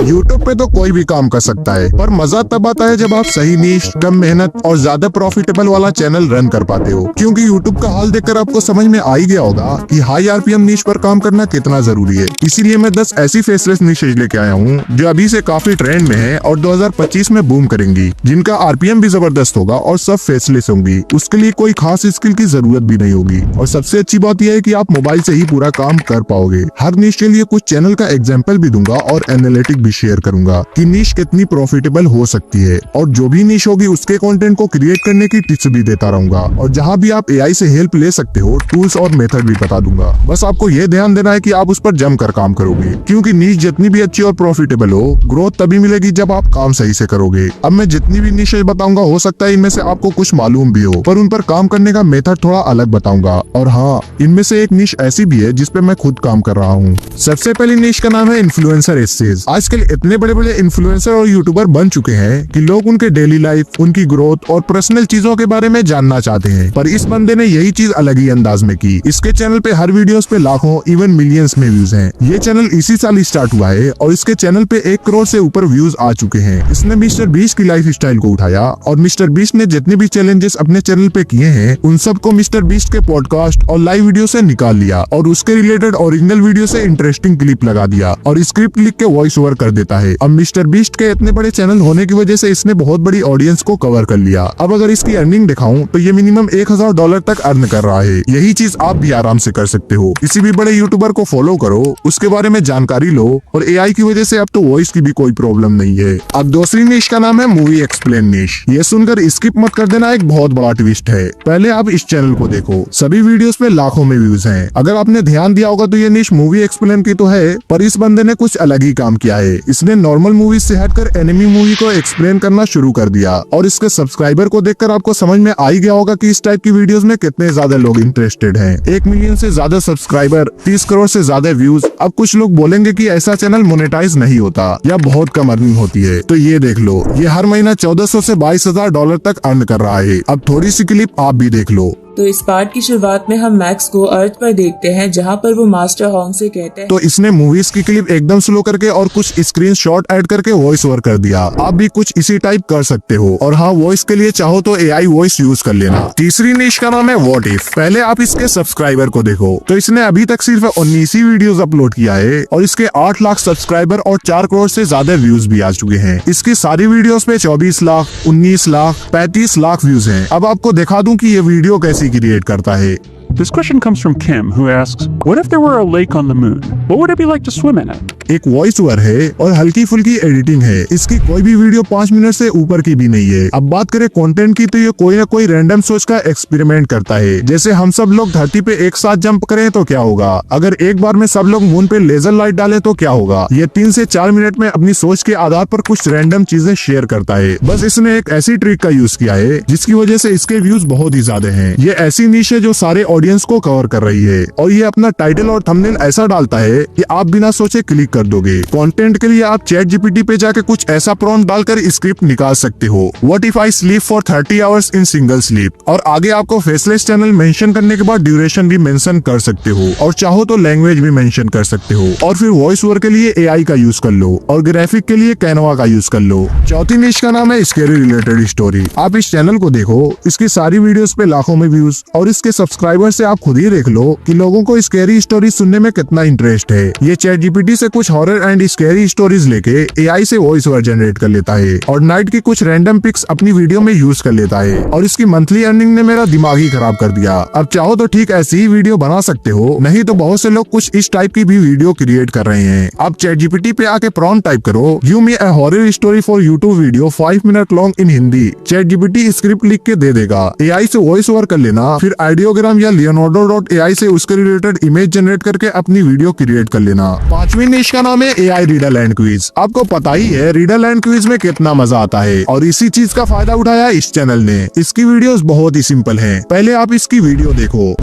YouTube पे तो कोई भी काम कर सकता है, पर मजा तब आता है जब आप सही नीश, कम मेहनत और ज्यादा प्रॉफिटेबल वाला चैनल रन कर पाते हो। क्योंकि यूट्यूब का हाल देखकर आपको समझ में आ ही गया होगा कि हाई आरपीएम नीश पर काम करना कितना जरूरी है। इसीलिए मैं 10 ऐसी फेसलेस नीशेज लेके आया हूँ जो अभी से काफी ट्रेंड में है और 2025 में बूम करेंगी, जिनका आरपीएम भी जबरदस्त होगा और सब फेसलेस होंगी। उसके लिए कोई खास स्किल की जरूरत भी नहीं होगी और सबसे अच्छी बात यह है कि आप मोबाइल से ही पूरा काम कर पाओगे। हर नीश के लिए कुछ चैनल का एग्जाम्पल भी दूंगा और एनालिटिक भी शेयर करूंगा कि नीश कितनी प्रॉफिटेबल हो सकती है, और जो भी नीश होगी उसके कंटेंट को क्रिएट करने की टिप्स भी देता रहूंगा। और जहां भी आप एआई से हेल्प ले सकते हो, टूल्स और मेथड भी बता दूंगा। बस आपको ये ध्यान देना है कि आप उस पर जमकर काम करोगे, क्योंकि नीश जितनी भी अच्छी और प्रॉफिटेबल हो, ग्रोथ तभी मिलेगी जब आप काम सही से करोगे। अब मैं जितनी भी नीशेज बताऊंगा, हो सकता है इनमें से आपको कुछ मालूम भी हो, पर उन पर काम करने का मेथड थोड़ा अलग बताऊंगा। और हाँ, इनमें से एक नीश ऐसी भी है जिसपे मैं खुद काम कर रहा हूँ। सबसे पहली नीश का नाम है इन्फ्लुएंसर एसेज। आजकल इतने बड़े बड़े इन्फ्लुएंसर और यूट्यूबर बन चुके हैं कि लोग उनके डेली लाइफ, उनकी ग्रोथ और पर्सनल चीजों के बारे में जानना चाहते हैं, पर इस बंदे ने यही चीज अलग ही अंदाज में की। इसके चैनल पे हर वीडियोस पे लाखों, इवन मिलियंस में व्यूज हैं। ये चैनल इसी साल स्टार्ट हुआ है और इसके चैनल पे 1 करोड़ से ऊपर व्यूज आ चुके हैं। इसने मिस्टर बीस्ट की लाइफ स्टाइल को उठाया और मिस्टर बीस्ट ने जितने भी चैलेंजेस अपने चैनल पे किए हैं, उन सबको मिस्टर बीस्ट के पॉडकास्ट और लाइव वीडियो से निकाल लिया और उसके रिलेटेड ओरिजिनल वीडियो से इंटरेस्टिंग क्लिप लगा दिया और स्क्रिप्ट लिख के वॉइस ओवर कर देता है। अब मिस्टर बीस्ट के इतने बड़े चैनल होने की वजह से इसने बहुत बड़ी ऑडियंस को कवर कर लिया। अब अगर इसकी अर्निंग दिखाऊं तो ये मिनिमम $1000 तक अर्न कर रहा है। यही चीज आप भी आराम से कर सकते हो। किसी भी बड़े यूट्यूबर को फॉलो करो, उसके बारे में जानकारी लो, और एआई की वजह से अब तो वॉइस की भी कोई प्रॉब्लम नहीं है। अब दूसरी निश का नाम है मूवी एक्सप्लेन निश। ये सुनकर स्किप मत कर देना, एक बहुत बड़ा ट्विस्ट है। पहले आप इस चैनल को देखो, सभी वीडियोस पे लाखों में व्यूज हैं। अगर आपने ध्यान दिया होगा तो ये निश मूवी एक्सप्लेन की तो है, पर इस बंदे ने कुछ अलग ही काम किया है। इसने नॉर्मल मूवी से हटकर एनिमी मूवी को एक्सप्लेन करना शुरू कर दिया और इसके सब्सक्राइबर को देखकर आपको समझ में आ ही गया होगा कि इस टाइप की वीडियोस में कितने ज्यादा लोग इंटरेस्टेड हैं। 1 मिलियन से ज्यादा सब्सक्राइबर, 30 करोड़ से ज्यादा व्यूज। अब कुछ लोग बोलेंगे कि ऐसा चैनल मोनेटाइज नहीं होता या बहुत कम अर्निंग होती है, तो ये देख लो, ये हर महीना $1400 से $22,000 तक अर्न कर रहा है। अब थोड़ी सी क्लिप आप भी देख लो। तो इस पार्ट की शुरुआत में हम मैक्स को अर्थ पर देखते हैं, जहां पर वो मास्टर हॉन्ग से कहते हैं। तो इसने मूवीज की क्लिप एकदम स्लो करके और कुछ स्क्रीनशॉट ऐड करके वॉइस ओवर कर दिया। आप भी कुछ इसी टाइप कर सकते हो, और हाँ, वॉइस के लिए चाहो तो एआई वॉइस यूज कर लेना। तीसरी निश का नाम है व्हाट इफ। पहले आप इसके सब्सक्राइबर को देखो, तो इसने अभी तक सिर्फ 19 ही वीडियोस अपलोड किया है और इसके 8 लाख सब्सक्राइबर और 4 करोड़ से ज्यादा व्यूज भी आ चुके हैं। इसकी सारी वीडियोस पे 24 लाख, 19 लाख, 35 लाख व्यूज हैं। अब आपको दिखा दूं कि ये वीडियो कैसी क्रिएट करता है। This question comes from Kim, who asks, what if there were a lake on the moon? What would it be like to swim in it? एक वॉइस ओवर है और हल्की फुल्की एडिटिंग है। इसकी कोई भी वीडियो 5 मिनट से ऊपर की भी नहीं है। अब बात करें कंटेंट की, तो ये कोई ना कोई रैंडम सोच का एक्सपेरिमेंट करता है। जैसे हम सब लोग धरती पे एक साथ जंप करें तो क्या होगा, अगर एक बार में सब लोग मून पे लेजर लाइट डालें तो क्या होगा। ये 3 से 4 मिनट में अपनी सोच के आधार पर कुछ रैंडम चीजें शेयर करता है। बस इसने एक ऐसी ट्रिक का यूज किया है जिसकी वजह से इसके व्यूज बहुत ही ज्यादा हैं। ये ऐसी निश है जो सारे ऑडियंस को कवर कर रही है, और ये अपना टाइटल और थंबनेल ऐसा डालता है कि आप बिना सोचे क्लिक कर दोगे। कंटेंट के लिए आप चैट जीपीटी पे जाके कुछ ऐसा प्रॉम्प्ट डालकर स्क्रिप्ट निकाल सकते हो। What if I sleep for 30 hours in single sleep, और आगे आपको फेसलेस चैनल मेंशन करने के बाद ड्यूरेशन भी मेंशन कर सकते हो, और चाहो तो लैंग्वेज भी मेंशन कर सकते हो। और फिर वॉइस ओवर के लिए एआई का यूज कर लो और ग्राफिक के लिए कैनवा का यूज कर लो। चौथी निश का नाम है स्कैरी रिलेटेड स्टोरी। आप इस चैनल को देखो, इसकी सारी वीडियोस पे लाखों में व्यूज, और इसके सब्सक्राइबर से आप खुद ही देख लो कि लोगों को स्कैरी स्टोरी सुनने में कितना इंटरेस्ट है। ये चैट जीपीटी से कुछ हॉरर एंड स्कैरी स्टोरीज लेके एआई से वॉइस ओवर जनरेट कर लेता है और नाइट की कुछ रैंडम पिक्स अपनी वीडियो में यूज कर लेता है। और इसकी मंथली अर्निंग ने मेरा दिमाग ही खराब कर दिया। अब चाहो तो ठीक ऐसी ही वीडियो बना सकते हो, नहीं तो बहुत से लोग कुछ इस टाइप की भी वीडियो क्रिएट कर रहे हैं। अब चैट जीपीटी पे आके प्रॉम्प्ट टाइप करो, give me a horror story for YouTube video 5 minute long in Hindi. Chat GPT script लिख के दे देगा। एआई से वॉइस ओवर कर लेना, फिर आइडियोग्राम या leonardo.ai से उसके रिलेटेड इमेज जनरेट करके अपनी वीडियो क्रिएट कर लेना। पांचवी निश का नाम है एआई रीडल एंड क्विज। आपको पता ही है रीडल एंड क्विज में कितना मजा आता है, और इसी चीज का फायदा उठाया इस चैनल ने। इसकी वीडियोस बहुत ही सिंपल हैं। पहले आप इसकी वीडियो देखो।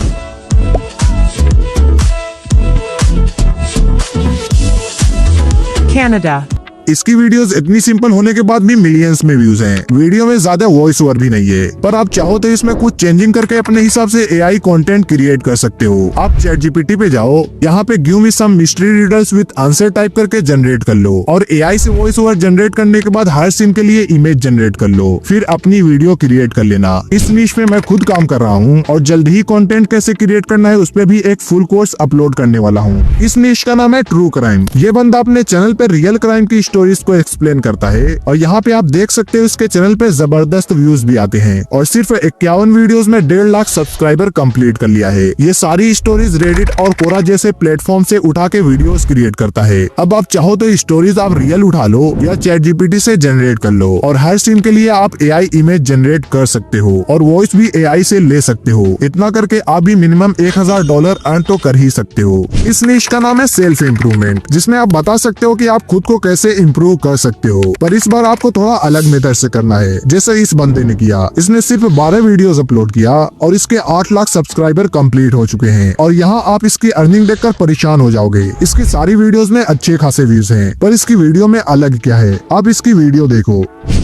Canada. इसकी वीडियोस इतनी सिंपल होने के बाद भी मिलियंस में व्यूज हैं। वीडियो में ज्यादा वॉइस ओवर भी नहीं है, पर आप चाहो तो इसमें कुछ चेंजिंग करके अपने हिसाब से एआई कंटेंट क्रिएट कर सकते हो। आप ChatGPT पे जाओ, यहाँ पे give me some mystery readers with answer type करके जनरेट कर लो और एआई से वॉइस ओवर जनरेट करने के बाद हर सीन के लिए इमेज जनरेट कर लो, फिर अपनी वीडियो क्रिएट कर लेना। इस नीश पे मैं खुद काम कर रहा हूँ और जल्द ही कंटेंट कैसे क्रिएट करना है उस पे भी एक फुल कोर्स अपलोड करने वाला हूँ। इस नीश का नाम है ट्रू क्राइम। ये बंदा अपने चैनल पे रियल क्राइम की स्टोरीज को एक्सप्लेन करता है और यहाँ पे आप देख सकते हो इसके चैनल पे जबरदस्त व्यूज भी आते हैं और सिर्फ 51 वीडियोस में 1.5 लाख सब्सक्राइबर कंप्लीट कर लिया है। ये सारी स्टोरीज रेडिट और कोरा जैसे प्लेटफॉर्म से उठा के वीडियोस क्रिएट करता है। अब आप चाहो तो स्टोरीज आप रियल उठा लो या ChatGPT से जनरेट कर लो और हर सीन के लिए आप एआई इमेज जनरेट कर सकते हो और वॉइस भी एआई से ले सकते हो। इतना करके आप भी मिनिमम $1000 अर्न तो कर ही सकते हो। इस निश का नाम है सेल्फ इम्प्रूवमेंट, जिसमें आप बता सकते हो कि आप खुद को कैसे इम्प्रूव कर सकते हो, पर इस बार आपको थोड़ा अलग मेथड से करना है, जैसे इस बंदे ने किया। इसने सिर्फ 12 वीडियोस अपलोड किया और इसके 8 लाख सब्सक्राइबर कंप्लीट हो चुके हैं और यहाँ आप इसकी अर्निंग देखकर परेशान हो जाओगे। इसकी सारी वीडियोस में अच्छे खासे व्यूज हैं, पर इसकी वीडियो में अलग क्या है, आप इसकी वीडियो देखो।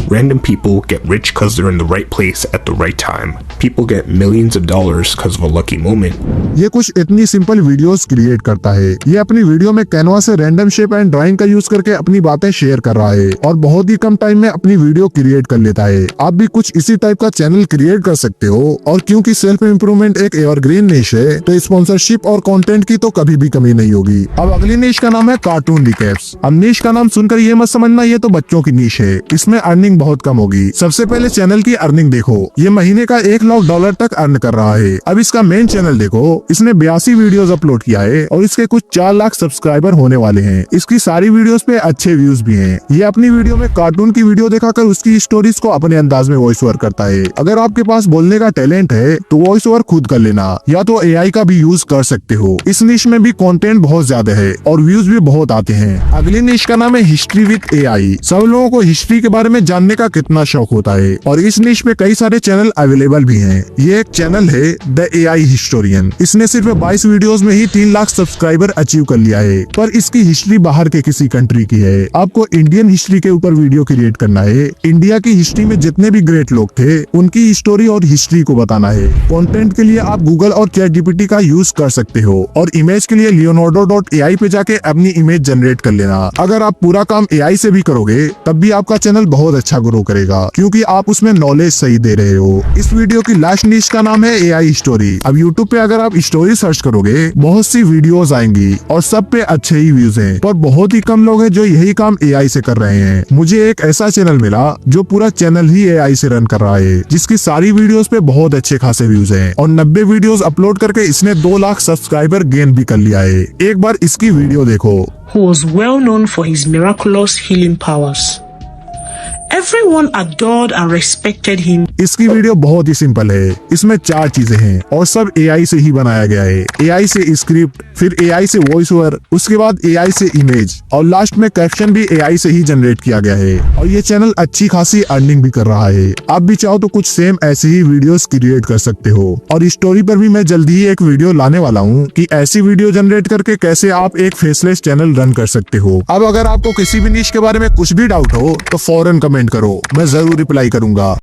Random people get rich because they're in the right place at the right time. People get millions of dollars because of a lucky moment. ये कुछ इतनी सिंपल वीडियोस क्रिएट करता है। ये अपनी वीडियो में कैनवा से रैंडम शेप एंड ड्राइंग का यूज करके अपनी बातें शेयर कर रहा है और बहुत ही कम टाइम में अपनी वीडियो क्रिएट कर लेता है। आप भी कुछ इसी टाइप का चैनल क्रिएट कर सकते हो और क्योंकि सेल्फ इम्प्रूवमेंट एक एवरग्रीन निश है तो स्पॉन्सरशिप और कंटेंट की तो कभी भी कमी नहीं होगी। अब अगली निश का नाम है कार्टून रिकैप्स। अब निश का नाम सुनकर ये मत समझना ये तो बच्चों की निश है, इसमें अर्निंग बहुत कम होगी। सबसे पहले चैनल की अर्निंग देखो, ये महीने का $1 लाख तक अर्न कर रहा है। अब इसका मेन चैनल देखो, इसने 82 वीडियोस अपलोड किया है और इसके कुछ 4 लाख सब्सक्राइबर होने वाले हैं। इसकी सारी वीडियोस पे अच्छे व्यूज भी हैं। ये अपनी वीडियो में कार्टून की वीडियो दिखाकर उसकी स्टोरीज को अपने अंदाज में वॉइस ओवर करता है। अगर आपके पास बोलने का टैलेंट है तो वॉइस ओवर खुद कर लेना या तो एआई का भी यूज कर सकते हो। इस निश में भी कंटेंट बहुत ज्यादा है और व्यूज भी बहुत आते हैं। अगली निश का नाम है हिस्ट्री विद एआई। सब लोगों को हिस्ट्री के बारे में जानने का कितना शौक होता है और इस निश में कई सारे चैनल अवेलेबल भी हैं। ये एक चैनल है द एआई हिस्टोरियन। इसने सिर्फ 22 वीडियोस में ही 3 लाख सब्सक्राइबर अचीव कर लिया है, पर इसकी हिस्ट्री बाहर के किसी कंट्री की है। आपको इंडियन हिस्ट्री के ऊपर वीडियो क्रिएट करना है। इंडिया की हिस्ट्री में जितने भी ग्रेट लोग थे उनकी स्टोरी और हिस्ट्री को बताना है। कंटेंट के लिए आप गूगल और ChatGPT का यूज कर सकते हो और इमेज के लिए leonardo.ai पे जाके अपनी इमेज जनरेट कर लेना। अगर आप पूरा काम एआई से भी करोगे तब भी आपका चैनल बहुत अच्छा ग्रो करेगा क्योंकि आप उसमें नॉलेज सही दे रहे हो। इस वीडियो की लास्ट निश का नाम है एआई स्टोरी। अब यूट्यूब पे अगर आप स्टोरी सर्च करोगे बहुत सी वीडियोस आएंगी और सब पे अच्छे ही व्यूज हैं, पर बहुत ही कम लोग हैं जो यही काम एआई से कर रहे हैं। मुझे एक ऐसा चैनल मिला जो पूरा चैनल ही एआई से रन कर रहा है, जिसकी सारी वीडियोस पे बहुत अच्छे खासे व्यूज हैं और 90 वीडियोस अपलोड करके इसने 2 लाख सब्सक्राइबर गेन भी कर लिया है। एक बार इसकी वीडियो देखो। Who was well known for his miraculous healing powers. Everyone adored and respected him. इसकी वीडियो बहुत ही सिंपल है। इसमें 4 चीजें हैं और सब एआई से ही बनाया गया है। एआई से स्क्रिप्ट, फिर एआई से वॉइस ओवर, उसके बाद एआई से इमेज और लास्ट में कैप्शन भी एआई से ही जनरेट किया गया है और ये चैनल अच्छी खासी अर्निंग भी कर रहा है। आप भी चाहो तो कुछ सेम ऐसी ही वीडियोस क्रिएट कर सकते हो और स्टोरी पर भी मैं जल्दी ही एक वीडियो लाने वाला हूँ कि ऐसी वीडियो जनरेट करके कैसे आप एक फेसलेस चैनल रन कर सकते हो। अब अगर आपको किसी भी निश के बारे में कुछ भी डाउट हो तो फौरन कमेंट करो, मैं जरूर रिप्लाई करूंगा।